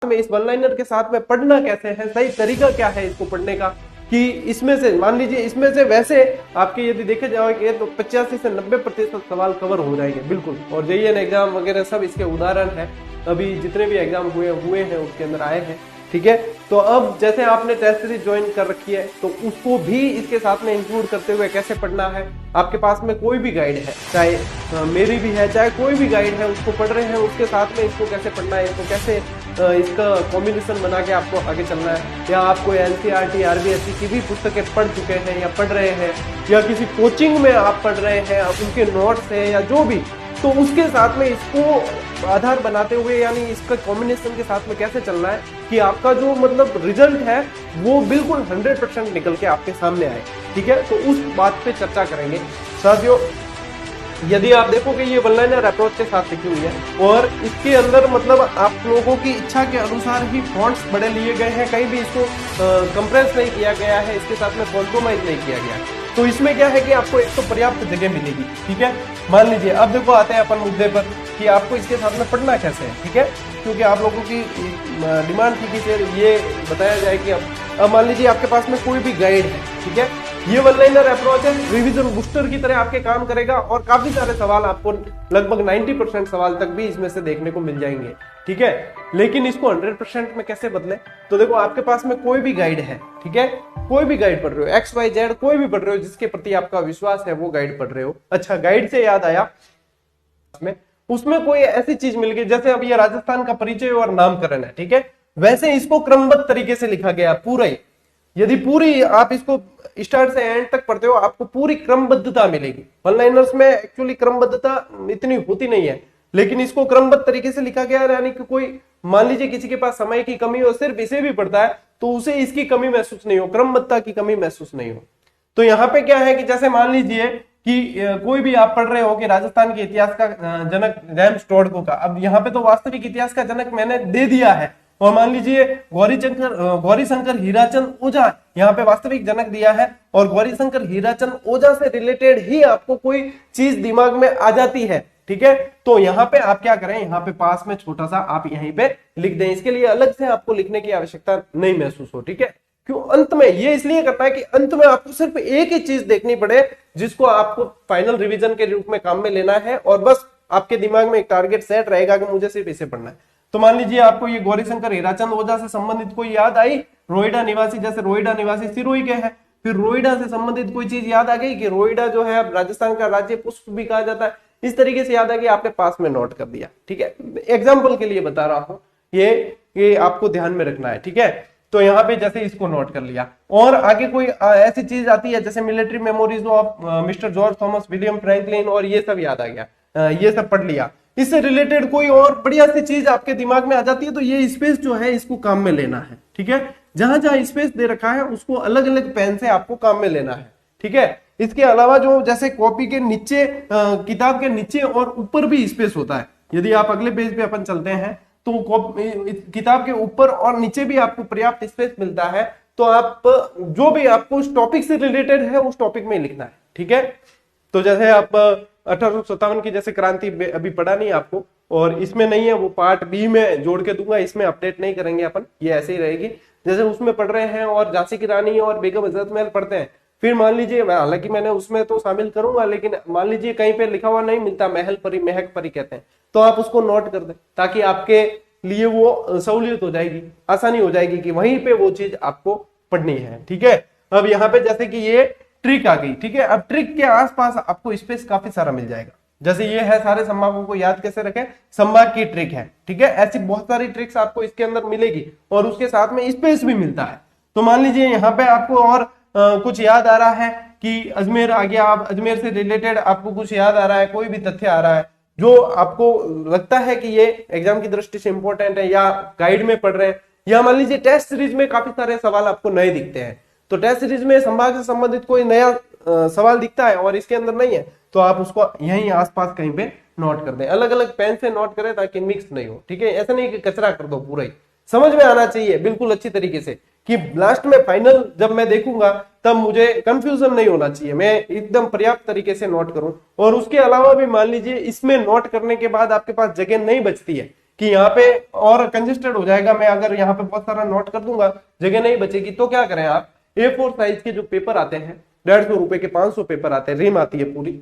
में इस one liner के साथ में पढ़ना कैसे है, सही तरीका क्या है इसको पढ़ने का, कि इसमें से मान लीजिए इसमें से वैसे आपके यदि देखे जाओगे तो 85 से 90% सवाल कवर हो जाएंगे बिल्कुल। और जेईएन एग्जाम वगैरह सब इसके उदाहरण है, अभी जितने भी एग्जाम हुए हैं उसके अंदर आए हैं। ठीक है, तो अब जैसे आपने टेस्ट सीरीज ज्वाइन कर रखी है तो उसको भी इसके साथ में इंक्लूड करते हुए कैसे पढ़ना है। आपके पास में कोई भी गाइड है, चाहे मेरी भी है चाहे कोई भी गाइड है, उसको पढ़ रहे हैं, उसके साथ में इसको कैसे पढ़ना है, इसको कैसे इसका कॉम्बिनेशन बना के आपको आगे चलना है। या आपको एनसीईआरटी आरबीएससी की भी पुस्तकें पढ़ चुके हैं या पढ़ रहे हैं, या किसी कोचिंग में आप पढ़ रहे हैं, उनके नोट्स है या जो भी, तो उसके साथ में इसको आधार बनाते हुए यानी इसका कॉम्बिनेशन के साथ में कैसे चलना है कि आपका जो मतलब रिजल्ट है वो बिल्कुल 100% निकल के आपके सामने आए। ठीक है, तो उस बात पे चर्चा करेंगे साथियों। यदि आप देखोगे ये वन लाइनर अप्रोच के साथ लिखी हुई है और इसके अंदर मतलब आप लोगों की इच्छा के अनुसार ही फॉन्ट्स बड़े लिए गए हैं, कहीं भी इसको कंप्रेस नहीं किया गया है, इसके साथ में कॉम्प्रोमाइज नहीं किया गया है। तो इसमें क्या है कि आपको एक तो पर्याप्त जगह मिलेगी। ठीक है, मान लीजिए अब देखो आते हैं अपन मुद्दे पर कि आपको इसके साथ में पढ़ना कैसे है। ठीक है, क्योंकि आप लोगों की डिमांड थी कि सर ये बताया जाए कि अब मान लीजिए आपके पास में कोई भी गाइड है, ठीक है, ये वन लाइनर अप्रोच है, रिवीजन बूस्टर की तरह आपके काम करेगा और काफी सारे सवाल आपको लगभग 90% सवाल तक भी इसमें से देखने को मिल जाएंगे। ठीक है, लेकिन इसको 100% में कैसे बदले, तो देखो आपके पास में कोई भी गाइड है, ठीक है, कोई भी गाइड पढ़ रहे हो, XYZ कोई भी पढ़ रहे हो, जिसके प्रति आपका विश्वास है वो गाइड पढ़ रहे हो। अच्छा, गाइड से याद आया, उसमें कोई ऐसी चीज मिल गई जैसे अब ये राजस्थान का परिचय और नामकरण है, ठीक है, वैसे इसको क्रमबद्ध तरीके से लिखा गया पूरा ही। यदि पूरी आप इसको स्टार्ट से एंड तक पढ़ते हो आपको पूरी क्रमबद्धता मिलेगी। वन लाइनर्स में एक्चुअली क्रमबद्धता इतनी होती नहीं है, लेकिन इसको क्रमबद्ध तरीके से लिखा गया है, यानी कि कोई मान लीजिए किसी के पास समय की कमी हो, सिर्फ इसे भी पढ़ता है तो उसे इसकी कमी महसूस नहीं हो, क्रमबद्धता की कमी महसूस नहीं हो। तो यहाँ पे क्या है कि जैसे मान लीजिए कि कोई भी आप पढ़ रहे हो कि राजस्थान के इतिहास का जनक जेम्स टोडको का, अब यहाँ पे तो वास्तविक इतिहास का जनक मैंने दे दिया है, और मान लीजिए गौरी शंकर हीराचंद ओझा यहाँ पे वास्तविक जनक दिया है, और गौरी शंकर हीराचंद ओझा से रिलेटेड ही आपको कोई चीज दिमाग में आ जाती है। ठीक है, तो यहाँ पे आप क्या करें, यहाँ पे पास में छोटा सा आप यहीं पे लिख दें, इसके लिए अलग से आपको लिखने की आवश्यकता नहीं महसूस हो। ठीक है, क्यों अंत में ये इसलिए करता है कि अंत में आपको सिर्फ एक ही चीज देखनी पड़े जिसको आपको फाइनल रिवीजन के रूप में काम में लेना है, और बस आपके दिमाग में एक टारगेट सेट रहेगा कि मुझे सिर्फ इसे पढ़ना है। तो मान लीजिए आपको ये गौरी शंकर हीराचंद ओझा से संबंधित कोई याद आई, रोइडा निवासी, जैसे रोइडा निवासी सिरोही के हैं, फिर रोइडा से संबंधित कोई चीज याद आ गई कि रोइडा जो है राजस्थान का राज्य पुष्प भी कहा जाता है, इस तरीके से याद आ गई, आपने पास में नोट कर दिया। ठीक है, एग्जाम्पल के लिए बता रहा हूं, ये आपको ध्यान में रखना है। ठीक है, तो यहाँ पे जैसे इसको नोट कर लिया, और आगे कोई ऐसी चीज आती है जैसे military memories of mister George Thomas William Franklin, और ये सब याद आ गया, ये सब पढ़ लिया। इससे रिलेटेड कोई और बढ़िया सी चीज आपके दिमाग में आ जाती है तो ये स्पेस जो है इसको काम में लेना है। ठीक है, जहां जहां स्पेस दे रखा है उसको अलग अलग पेन से आपको काम में लेना है। ठीक है, इसके अलावा जो जैसे कॉपी के नीचे किताब के नीचे और ऊपर भी स्पेस होता है, यदि आप अगले पेज पे अपन चलते हैं तो किताब के ऊपर और नीचे भी आपको पर्याप्त स्पेस मिलता है, तो आप जो भी आपको उस टॉपिक से रिलेटेड है उस टॉपिक में लिखना है। ठीक है, तो जैसे आप 1857 की जैसे क्रांति अभी पढ़ा नहीं आपको, और इसमें नहीं है, वो पार्ट बी में जोड़ के दूंगा, इसमें अपडेट नहीं करेंगे अपन, ये ऐसे ही रहेगी जैसे उसमें पढ़ रहे हैं, और झांसी की रानी और बेगम हजरत महल पढ़ते हैं। फिर मान लीजिए, हालांकि मैंने उसमें तो शामिल करूंगा, लेकिन मान लीजिए कहीं पे लिखा हुआ नहीं मिलता, महल परी महक परी कहते हैं, तो आप उसको नोट कर दें ताकि आपके लिए वो सहूलियत हो जाएगी, आसानी हो जाएगी कि वहीं पे वो चीज आपको पढ़नी है। ठीक है, अब यहाँ पे जैसे कि ये ट्रिक आ गई। ठीक है, अब ट्रिक के आसपास आपको स्पेस काफी सारा मिल जाएगा, जैसे ये है सारे संभागों को याद कैसे रखें, संभाग की ट्रिक है। ठीक है, ऐसी बहुत सारी ट्रिक्स आपको इसके अंदर मिलेगी, और उसके साथ में स्पेस भी मिलता है। तो मान लीजिए यहाँ पे आपको और कुछ याद आ रहा है कि अजमेर आ गया, आप अजमेर से रिलेटेड आपको कुछ याद आ रहा है, कोई भी तथ्य आ रहा है जो आपको लगता है कि ये एग्जाम की दृष्टि से इंपॉर्टेंट है, या गाइड में पढ़ रहे हैं, या मान लीजिए टेस्ट सीरीज में काफी सारे सवाल आपको नए दिखते हैं, तो टेस्ट सीरीज में संभाग से संबंधित कोई नया सवाल दिखता है और इसके अंदर नहीं है, तो आप उसको यहीं आसपास कहीं पे नोट कर दें, अलग अलग पेन से नोट करें ताकि मिक्स नहीं हो। ठीक है, ऐसा नहीं कि कचरा कर दो, पूरा ही समझ में आना चाहिए बिल्कुल अच्छी तरीके से, कि लास्ट में फाइनल जब मैं देखूंगा तब मुझे कंफ्यूजन नहीं होना चाहिए, मैं एकदम पर्याप्त तरीके से नोट करूं। और उसके अलावा भी मान लीजिए इसमें नोट करने के बाद आपके पास जगह नहीं बचती है कि यहाँ पे और कंजेस्टेड हो जाएगा, मैं अगर यहाँ पे बहुत सारा नोट कर दूंगा जगह नहीं बचेगी, तो क्या करें आप A4 साइज के जो पेपर आते हैं 150 रुपए के 500 पेपर आते हैं, रिम आती है पूरी,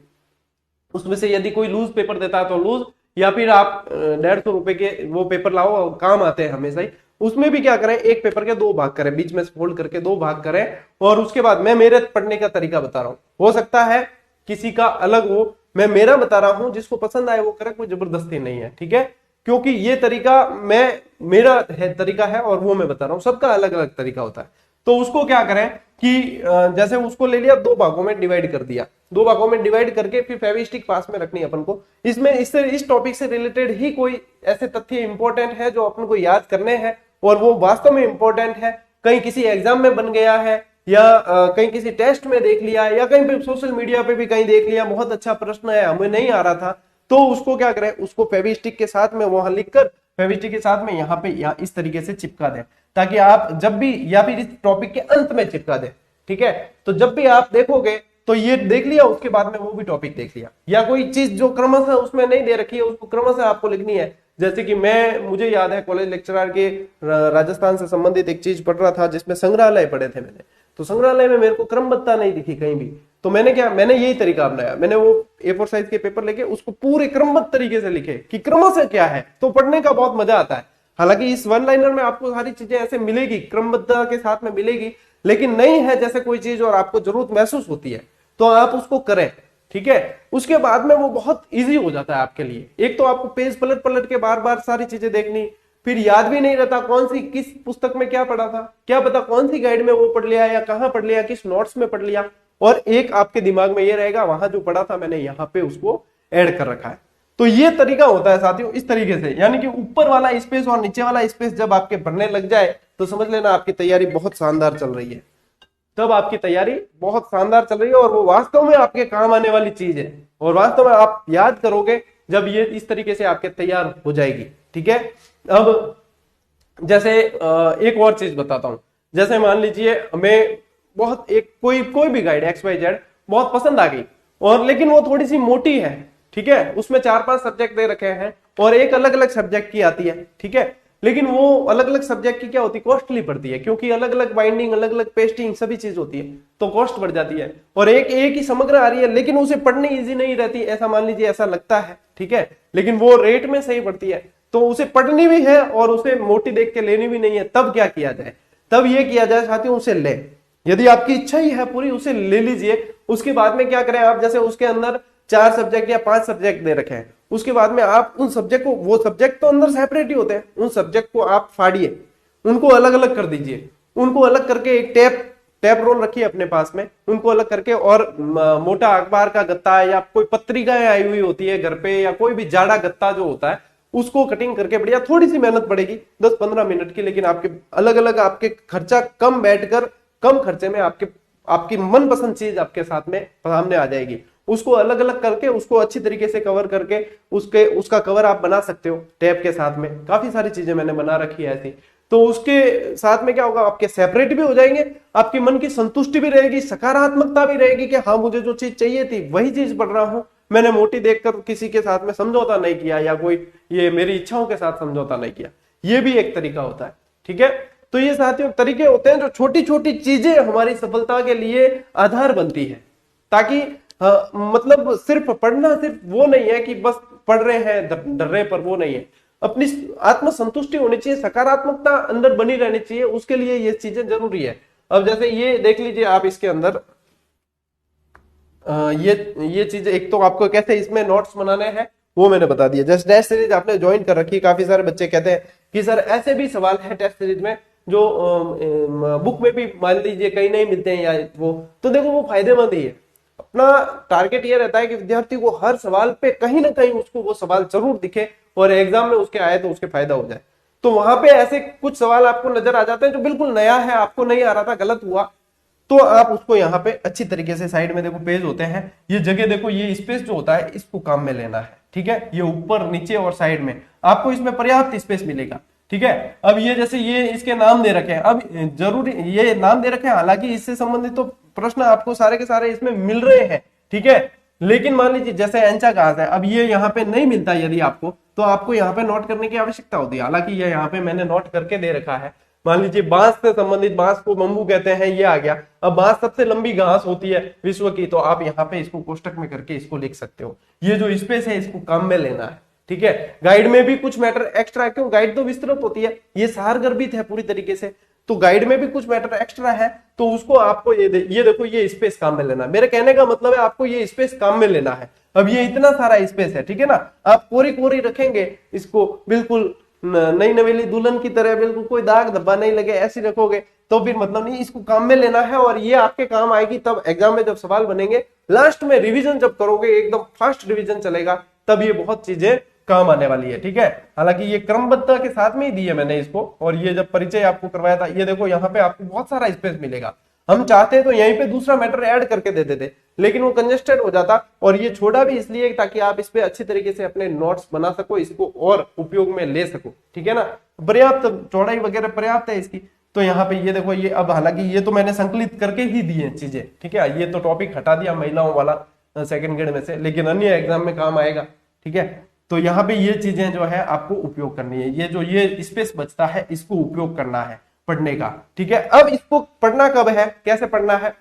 उसमें से यदि कोई लूज पेपर देता है तो लूज, या फिर आप 150 रुपए के वो पेपर लाओ, काम आते हैं हमेशा ही। उसमें भी क्या करें, एक पेपर के 2 भाग करें, बीच में से फोल्ड करके 2 भाग करें, और उसके बाद मैं मेरे पढ़ने का तरीका बता रहा हूं, हो सकता है किसी का अलग हो, मैं मेरा बता रहा हूं, जिसको पसंद आए वो करे, कोई जबरदस्ती नहीं है, ठीक है। क्योंकि ये तरीका मेरा है तरीका है और वो मैं बता रहा हूं, सबका अलग अलग तरीका होता है। तो उसको क्या करें कि जैसे उसको ले लिया, 2 भागों में डिवाइड कर दिया, 2 भागों में डिवाइड करके फिर फेविस्टिक पास में रखनी है अपन को। इसमें इससे इस टॉपिक से रिलेटेड ही कोई ऐसे तथ्य इंपॉर्टेंट है जो अपन को याद करने हैं और वो वास्तव में इंपॉर्टेंट है, कहीं किसी एग्जाम में बन गया है, या कहीं किसी टेस्ट में देख लिया, या कहीं पे सोशल मीडिया पे भी कहीं देख लिया, बहुत अच्छा प्रश्न है, हमें नहीं आ रहा था, तो उसको क्या करें, उसको फेविस्टिक के साथ में वहां लिखकर फेविस्टिक के साथ में यहाँ पे इस तरीके से चिपका दें, ताकि आप जब भी, या फिर इस टॉपिक के अंत में चिपका दें, ठीक है। तो जब भी आप देखोगे तो ये देख लिया, उसके बाद में वो भी टॉपिक देख लिया, या कोई चीज जो क्रमशः उसमें नहीं दे रखी है उसको क्रमशः आपको लिखनी है। जैसे कि मुझे याद है कॉलेज लेक्चरर के राजस्थान से संबंधित एक चीज पढ़ रहा था जिसमें संग्रहालय पढ़े थे मैंने, तो संग्रहालय में मेरे को क्रमबद्धता नहीं दिखी कहीं भी, तो मैंने यही तरीका अपनाया, मैंने वो A4 साइज के पेपर लेके उसको पूरे क्रमबद्ध तरीके से लिखे कि क्रमशः क्या है, तो पढ़ने का बहुत मजा आता है। हालांकि इस वन लाइनर में आपको सारी चीजें ऐसे मिलेगी, क्रमबद्धता के साथ में मिलेगी, लेकिन नहीं है जैसे कोई चीज और आपको जरूरत महसूस होती है तो आप उसको करें, ठीक है। उसके बाद में वो बहुत इजी हो जाता है आपके लिए। एक तो आपको पेज पलट पलट के बार बार सारी चीजें देखनी, फिर याद भी नहीं रहता कौन सी किस पुस्तक में क्या पढ़ा था, क्या पता कौन सी गाइड में वो पढ़ लिया या कहाँ पढ़ लिया, किस नोट्स में पढ़ लिया, और एक आपके दिमाग में ये रहेगा वहां जो पढ़ा था मैंने यहाँ पे उसको ऐड कर रखा है। तो ये तरीका होता है साथियों, इस तरीके से, यानी कि ऊपर वाला स्पेस और नीचे वाला स्पेस जब आपके भरने लग जाए तो समझ लेना आपकी तैयारी बहुत शानदार चल रही है, तब आपकी तैयारी बहुत शानदार चल रही है और वो वास्तव में आपके काम आने वाली चीज है, और वास्तव में आप याद करोगे जब ये इस तरीके से आपके तैयार हो जाएगी, ठीक है। अब जैसे एक और चीज बताता हूं, जैसे मान लीजिए हमें बहुत एक कोई भी गाइड XYZ बहुत पसंद आ गई, और लेकिन वो थोड़ी सी मोटी है, ठीक है, उसमें 4-5 सब्जेक्ट दे रखे हैं और एक अलग अलग सब्जेक्ट की आती है, ठीक है, लेकिन वो अलग अलग सब्जेक्ट की क्या होती है, कॉस्टली पड़ती है, क्योंकि अलग अलग बाइंडिंग, अलग अलग पेस्टिंग सभी चीज होती है, तो कॉस्ट बढ़ जाती है, और एक ही समग्र आ रही है लेकिन उसे पढ़नी इजी नहीं रहती, ऐसा मान लीजिए, ऐसा लगता है, ठीक है, लेकिन वो रेट में सही पड़ती है, तो उसे पढ़नी भी है और उसे मोटी देख के लेनी भी नहीं है, तब क्या किया जाए, तब ये किया जाए साथियों, उसे ले, यदि आपकी इच्छा ही है पूरी उसे ले लीजिए। उसके बाद में क्या करें आप, जैसे उसके अंदर 4 सब्जेक्ट या 5 सब्जेक्ट दे रखे हैं, उसके बाद में आप उन सब्जेक्ट को, वो सब्जेक्ट तो अंदर सेपरेट ही होते हैं, उन सब्जेक्ट को आप फाड़िए, उनको अलग अलग कर दीजिए, उनको अलग करके एक टेप रोल रखिए अपने पास में, उनको अलग करके, और मोटा अखबार का गत्ता या कोई पत्रिकाएं आई हुई होती है घर पे, या कोई भी जाड़ा गत्ता जो होता है उसको कटिंग करके, बढ़िया थोड़ी सी मेहनत पड़ेगी 10-15 मिनट की, लेकिन आपके अलग अलग आपके खर्चा कम बैठकर कम खर्चे में आपकी मनपसंद चीज आपके साथ में सामने आ जाएगी। उसको अलग अलग करके, उसको अच्छी तरीके से कवर करके उसका कवर आप बना सकते हो टैप के साथ में, काफी सारी चीजें मैंने बना रखी है ऐसी, तो उसके साथ में क्या होगा, आपके सेपरेट भी हो जाएंगे, आपके मन की संतुष्टि भी रहेगी, सकारात्मकता भी रहेगी कि हाँ मुझे जो चीज चाहिए थी वही चीज पढ़ रहा हूं, मैंने मोटी देखकर किसी के साथ में समझौता नहीं किया, या कोई ये मेरी इच्छाओं के साथ समझौता नहीं किया, ये भी एक तरीका होता है, ठीक है। तो ये साथियों तरीके होते हैं जो छोटी छोटी चीजें हमारी सफलता के लिए आधार बनती है, ताकि मतलब सिर्फ पढ़ना सिर्फ वो नहीं है कि बस पढ़ रहे हैं डर्रे पर, वो नहीं है, अपनी आत्मसंतुष्टि होनी चाहिए, सकारात्मकता अंदर बनी रहनी चाहिए, उसके लिए ये चीजें जरूरी है। अब जैसे ये देख लीजिए आप, इसके अंदर ये चीजें, एक तो आपको कैसे इसमें नोट्स बनाने हैं वो मैंने बता दिया। जैसे टेस्ट सीरीज आपने ज्वाइन कर रखी है, काफी सारे बच्चे कहते हैं कि सर ऐसे भी सवाल है टेस्ट सीरीज में जो बुक में भी मान लीजिए कहीं नहीं मिलते हैं, या वो तो देखो वो फायदेमंद ही है। अपना टारगेट ये रहता है कि विद्यार्थी को हर सवाल पे कहीं ना कहीं उसको वो सवाल जरूर दिखे और एग्जाम में उसके आए तो उसके फायदा हो जाए। तो वहां पे ऐसे कुछ सवाल आपको नजर आ जाते हैं जो बिल्कुल नया है, आपको नहीं आ रहा था, गलत हुआ, तो आप उसको यहाँ पे अच्छी तरीके से, साइड में देखो पेज होते हैं, ये जगह देखो, ये स्पेस जो होता है इसको काम में लेना है, ठीक है, ये ऊपर नीचे और साइड में आपको इसमें पर्याप्त स्पेस मिलेगा, ठीक है। अब ये जैसे ये इसके नाम दे रखे हैं, अब जरूरी ये नाम दे रखे हैं, हालांकि इससे संबंधित तो प्रश्न आपको सारे के सारे इसमें मिल रहे हैं, ठीक है, लेकिन मान लीजिए जैसे एंचा घास है, अब ये यहाँ पे नहीं मिलता यदि आपको, तो आपको यहाँ पे नोट करने की आवश्यकता होती है। हालांकि ये यहाँ पे मैंने नोट करके दे रखा है। मान लीजिए बांस से संबंधित, बांस को बम्बू कहते हैं, ये आ गया। अब बांस सबसे लंबी घास होती है विश्व की, तो आप यहाँ पे इसको कोष्टक में करके इसको लिख सकते हो। ये जो स्पेस है इसको काम में लेना है, ठीक है। गाइड में भी कुछ मैटर एक्स्ट्रा, क्यों, गाइड तो विस्तृत होती है, ये सारगर्भित है पूरी तरीके से, तो गाइड में भी कुछ मैटर एक्स्ट्रा है, तो उसको आपको ये देखो ये स्पेस काम में लेना है। मेरे कहने का मतलब है आपको ये स्पेस काम में लेना है। अब ये इतना सारा स्पेस है, ठीक है ना, आप कोरी कोरी रखेंगे इसको, बिल्कुल नई नवेली दुल्हन की तरह, बिल्कुल कोई दाग धब्बा नहीं लगे, ऐसे रखोगे तो फिर मतलब नहीं, इसको काम में लेना है। और ये आपके काम आएगी तब एग्जाम में जब सवाल बनेंगे, लास्ट में रिवीजन जब करोगे, एकदम फास्ट रिवीजन चलेगा, तब ये बहुत चीजें काम आने वाली है, ठीक है। हालांकि ये क्रमबद्धता के साथ में ही दी है मैंने इसको, और ये जब परिचय आपको करवाया था, ये देखो यहाँ पे आपको बहुत सारा स्पेस मिलेगा। हम चाहते तो यहीं पे दूसरा मैटर ऐड करके देते थे, लेकिन वो कंजेस्टेड हो जाता, और ये छोड़ा भी इसलिए ताकि आप इस पे अच्छी तरीके से अपने नोट्स बना सको, इसको और उपयोग में ले सको, ठीक है ना। पर्याप्त चौड़ाई वगैरह पर्याप्त है इसकी। तो यहाँ पे ये देखो, ये अब हालांकि ये तो मैंने संकलित करके ही दी है चीजें, ठीक है। ये तो टॉपिक हटा दिया महिलाओं वाला सेकंड ग्रेड में से, लेकिन अन्य एग्जाम में काम आएगा, ठीक है। तो यहाँ पे ये चीजें जो है आपको उपयोग करनी है, ये जो ये स्पेस बचता है इसको उपयोग करना है पढ़ने का, ठीक है। अब इसको पढ़ना कब है, कैसे पढ़ना है,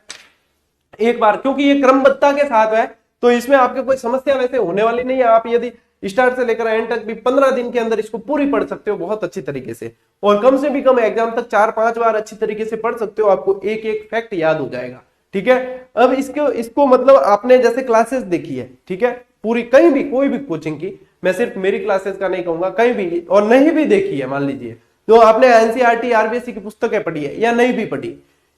एक बार, क्योंकि ये क्रमबद्धता के साथ है तो इसमें आपके कोई समस्या वैसे होने वाली नहीं है। आप यदि स्टार्ट से लेकर एंड तक भी 15 दिन के अंदर इसको पूरी पढ़ सकते हो बहुत अच्छी तरीके से, और कम से भी कम एग्जाम तक 4-5 बार अच्छी तरीके से पढ़ सकते हो, आपको एक एक फैक्ट याद हो जाएगा, ठीक है। अब इसको मतलब आपने जैसे क्लासेस देखी है, ठीक है, पूरी कहीं भी कोई भी कोचिंग की, मैं सिर्फ मेरी क्लासेस का नहीं कहूंगा, कहीं भी, और नहीं भी देखी है, मान लीजिए तो आपने एनसीईआरटी आरबीएससी की पुस्तकें पढ़ी है या नहीं भी पढ़ी,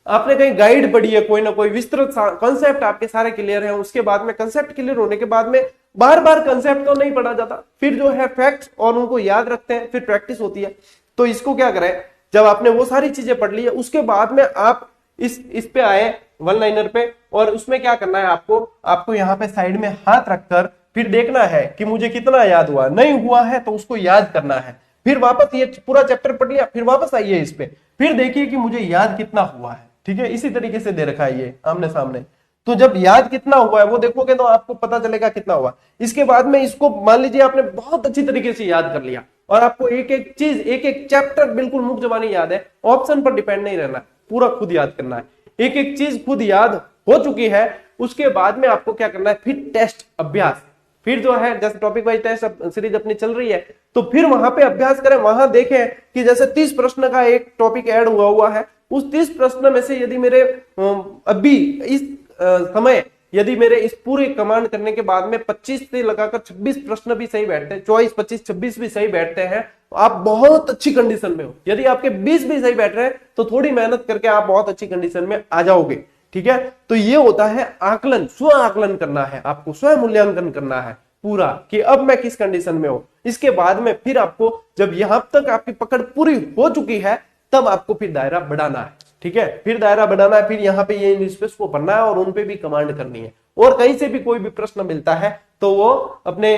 आपने कहीं गाइड पढ़ी है, कोई ना कोई विस्तृत कॉन्सेप्ट आपके सारे क्लियर है, उसके बाद में कंसेप्ट क्लियर होने के बाद में बार बार कंसेप्ट तो नहीं पढ़ा जाता, फिर जो है फैक्ट्स और उनको याद रखते हैं, फिर प्रैक्टिस होती है। तो इसको क्या करें, जब आपने वो सारी चीजें पढ़ ली है, उसके बाद में आप इस पे आए वन लाइनर पे, और उसमें क्या करना है आपको यहाँ पे साइड में हाथ रखकर फिर देखना है कि मुझे कितना याद हुआ, नहीं हुआ है तो उसको याद करना है, फिर वापस ये पूरा चैप्टर पढ़ लिया, फिर वापस आइए इस पे, फिर देखिए कि मुझे याद कितना हुआ है, ठीक है। इसी तरीके से दे रखा है ये आमने सामने, तो जब याद कितना हुआ है वो देखोगे तो आपको पता चलेगा कितना हुआ। इसके बाद में इसको मान लीजिए आपने बहुत अच्छी तरीके से याद कर लिया, और आपको एक एक चीज, एक एक चैप्टर बिल्कुल मुख जबानी याद है, ऑप्शन पर डिपेंड नहीं रहना, पूरा खुद याद करना है, एक एक चीज खुद याद हो चुकी है। उसके बाद में आपको क्या करना है, फिर टेस्ट अभ्यास, फिर जो है जैसे टॉपिक वाइज टेस्ट सीरीज अपनी चल रही है, तो फिर वहां पे अभ्यास करें, वहां देखें कि जैसे 30 प्रश्न का एक टॉपिक ऐड हुआ है, उस 30 प्रश्न में से यदि मेरे अभी इस समय यदि मेरे इस पूरे कमांड करने के बाद में 25 से लगाकर 26 प्रश्न भी सही बैठते हैं, 24, 25, 26 भी सही बैठते हैं, तो आप बहुत अच्छी कंडीशन में हो। यदि आपके 20 भी सही बैठ रहे हैं तो थोड़ी मेहनत करके आप बहुत अच्छी कंडीशन में आ जाओगे, ठीक है। तो ये होता है आकलन, स्व आकलन करना है आपको, स्व मूल्यांकन करना है पूरा कि अब मैं किस कंडीशन में हूं। इसके बाद में फिर आपको जब यहां तक आपकी पकड़ पूरी हो चुकी है, तब आपको फिर दायरा बढ़ाना है, ठीक है। फिर दायरा बढ़ाना है, फिर यहाँ पे ये स्पेस को पढ़ना है और उन पे भी कमांड करनी है, और कहीं से भी कोई भी प्रश्न मिलता है तो वो अपने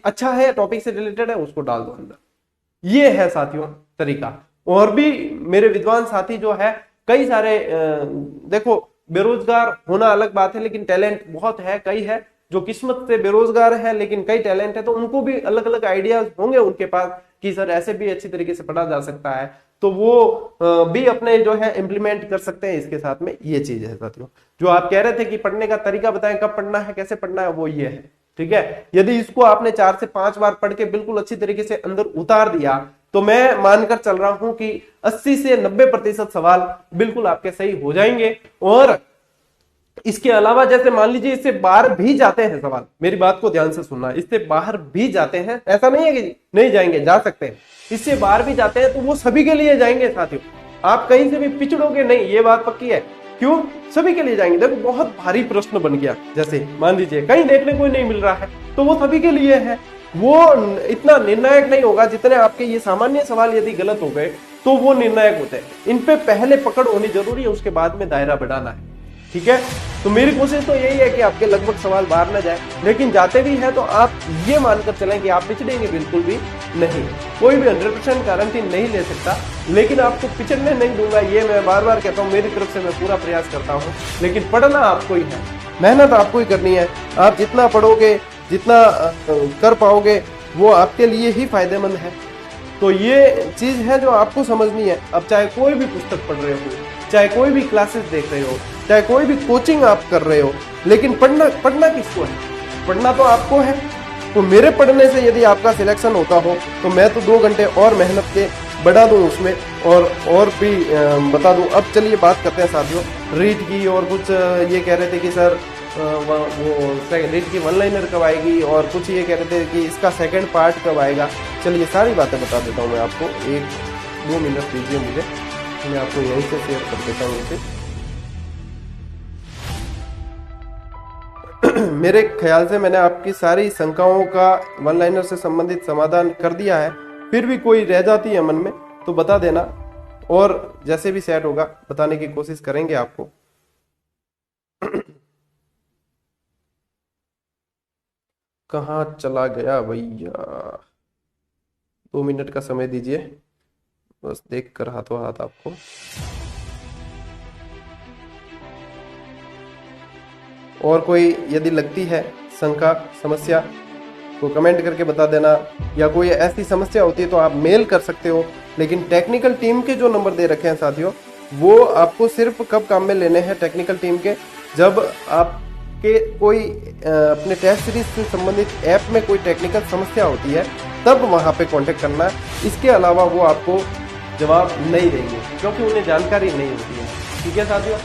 अच्छा है, टॉपिक से रिलेटेड है, उसको डाल दो अंदर। ये है साथियों तरीका। और भी मेरे विद्वान साथी जो है कई सारे देखो, बेरोजगार होना अलग बात है, लेकिन टैलेंट बहुत है, कई है जो किस्मत से बेरोजगार है लेकिन कई टैलेंट है, तो उनको भी अलग अलग आइडियाज होंगे उनके पास कि सर ऐसे भी अच्छी तरीके से पढ़ा जा सकता है, तो वो भी अपने जो है इम्प्लीमेंट कर सकते हैं इसके साथ में। ये चीज है साथियों, जो आप कह रहे थे कि पढ़ने का तरीका बताएं, कब पढ़ना है, कैसे पढ़ना है, वो ये है, ठीक है। यदि इसको आपने 4 से 5 बार पढ़ के बिल्कुल अच्छी तरीके से अंदर उतार दिया, तो मैं मानकर चल रहा हूं कि 80 से 90% सवाल बिल्कुल आपके सही हो जाएंगे। और इसके अलावा जैसे मान लीजिए इससे बाहर भी जाते हैं सवाल, मेरी बात को ध्यान से सुनना, इससे बाहर भी जाते हैं, ऐसा नहीं है कि नहीं जाएंगे, जा सकते हैं, इससे बाहर भी जाते हैं, तो वो सभी के लिए जाएंगे साथियों। आप कहीं से भी पिछड़ोगे नहीं, ये बात पक्की है। क्यों? सभी के लिए जाएंगे। देखो बहुत भारी प्रश्न बन गया, जैसे मान लीजिए कहीं देखने को नहीं मिल रहा है, तो वो सभी के लिए है, वो इतना निर्णायक नहीं होगा जितने आपके ये सामान्य सवाल यदि गलत हो गए तो वो निर्णायक होते हैं। इन पे पहले पकड़ होनी जरूरी है, उसके बाद में दायरा बढ़ाना है, ठीक है। तो मेरी कोशिश तो यही है कि आपके लगभग सवाल बाहर ना जाए, लेकिन जाते भी हैं तो आप ये मानकर चलें कि आप पिछड़ेंगे बिल्कुल भी नहीं। कोई भी 100% गारंटी नहीं ले सकता, लेकिन आपको पिछड़ने नहीं दूंगा, ये मैं बार बार कहता हूँ, मेरी तरफ से मैं पूरा प्रयास करता हूँ। लेकिन पढ़ना आपको ही है, मेहनत आपको ही करनी है। आप जितना पढ़ोगे, जितना कर पाओगे, वो आपके लिए ही फायदेमंद है। तो ये चीज है जो आपको समझनी है। अब चाहे कोई भी पुस्तक पढ़ रहे हो, चाहे कोई भी क्लासेस देख रहे हो, चाहे कोई भी कोचिंग आप कर रहे हो, लेकिन पढ़ना किसको है? पढ़ना तो आपको है। तो मेरे पढ़ने से यदि आपका सिलेक्शन होता हो तो मैं तो 2 घंटे और मेहनत के बढ़ा दूं उसमें और भी बता दूं। अब चलिए बात करते हैं साथियों रीट की। और कुछ ये कह रहे थे कि सर वो रीट की वन लाइनर कब आएगी, और कुछ ये कह रहे थे कि इसका सेकंड पार्ट कब आएगा। चलिए सारी बातें बता देता हूँ मैं आपको। 1-2 मिनट दीजिए मुझे, मैं आपको यहीं से शेयर कर देता हूँ इसे। मेरे ख्याल से मैंने आपकी सारी शंकाओं का वन लाइनर से संबंधित समाधान कर दिया है। फिर भी कोई रह जाती है मन में तो बता देना, और जैसे भी सेट होगा बताने की कोशिश करेंगे आपको। कहाँ चला गया भैया? 2 मिनट का समय दीजिए, बस देख कर हाथों हाथ आपको। और कोई यदि लगती है शंका समस्या तो कमेंट करके बता देना, या कोई ऐसी समस्या होती है तो आप मेल कर सकते हो। लेकिन टेक्निकल टीम के जो नंबर दे रखे हैं साथियों, वो आपको सिर्फ कब काम में लेने हैं टेक्निकल टीम के, जब आपके कोई अपने टेस्ट सीरीज से संबंधित ऐप में कोई टेक्निकल समस्या होती है, तब वहाँ पे कांटेक्ट करना है। इसके अलावा वो आपको जवाब नहीं देंगे, क्योंकि उन्हें जानकारी नहीं होती है। ठीक है साथियों।